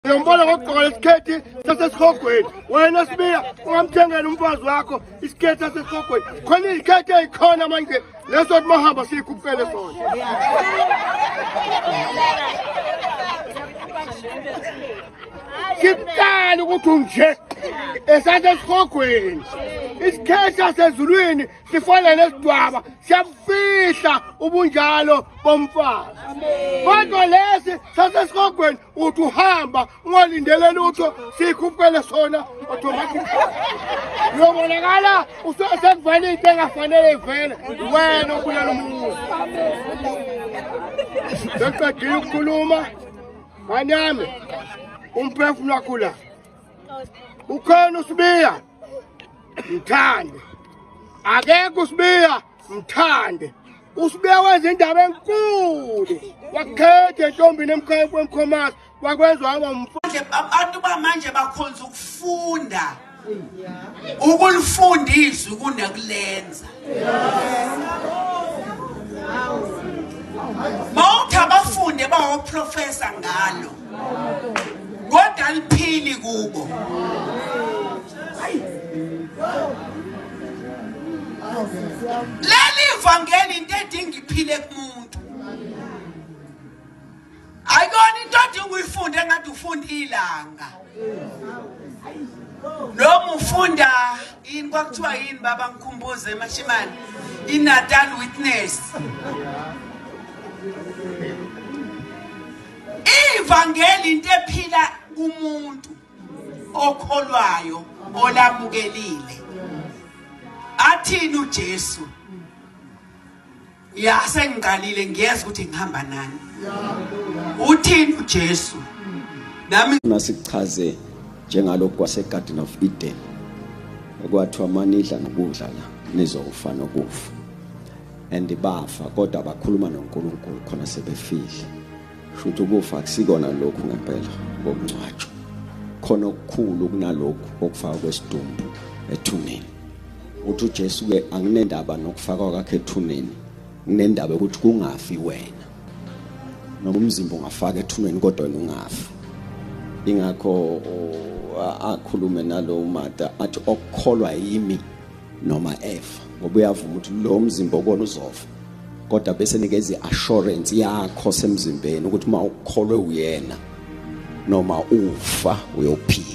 uyombona ngokugqoka isiketi sasesihogweni. Wena Sibiya ungamthengela umfazi wakho isiketi sasesihogweni. Khona iziketi ezikhona manje leso mahamba sikupele sona. Siqala ukuthi nje esasesihogweni. Isiketi sasezulwini sifana nesidwaba siyafihla ubunjalo bomfazi. Kodwa lesi sasesihogweni uthi uhamba ungalindele lutho sikupele sona automatic. Uyobonakala usekuvala into engafanele ivele wena obulela umuntu. Seqedile ukukhuluma nganyame umphefumulo wakho la. Ukhona uSibiya mthande. Akekho uSibiya mthande. uSibiya wenza indaba enkulu. Wakhetha entombini emkhomasi wakwenzwa waba mfundisi. Abantu bamanje bakhonza ukufunda. Ukulifundisa kunakulenza. Mawuthi abafunde bawoprofessor ngalo. Kodwa aliphili kubo. Leli ivangeli into edinga iphile kumuntu. Ayikona into odinga uyifunde engathi ufunda ilanga. Noma ufunda ini kwakuthiwa yini baba ngikhumbuze eMashimane iNatal Witness. Ivangeli into ephila kumuntu okholwayo olamukelile. Athini uJesu? Ya sengiqalile ngiyeza ukuthi ngihamba nani. Uthini uJesu? Nami nasichaze njengalokho kwaseGarden of Eden. Ekwathiwa manidla nokudla la nizokufa nokufa. And bafa kodwa bakhuluma noNkulunkulu khona sebefile. Futhi ukufa akusikona lokhu ngempela ngokungcwatshwa. Khona okukhulu kunalokhu okufaka kwesidumbu ethuneni. Uthi uJesu ke anginendaba nokufaka kwakhe ethuneni. Nginendaba ukuthi kungafi wena. Noma umzimba ungafaka ethuneni kodwa wena ungafi. Ingakho akhulume nalo Martha athi okukholwa yimi noma efa. Ngoba uyavuma ukuthi lo mzimba okona uzofa. Kodwa bese nikeza iassurance yakho semzimbeni ukuthi uma ukholwe uyena noma ufa uyophila.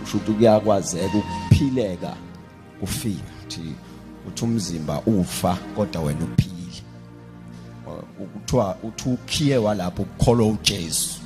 Usho ukuthi kuyakwazeka ukuphileka kufika uthi umzimba ufa kodwa wena uphile. Ukuthiwa uthi ukhiye walapho ukholwa uJesu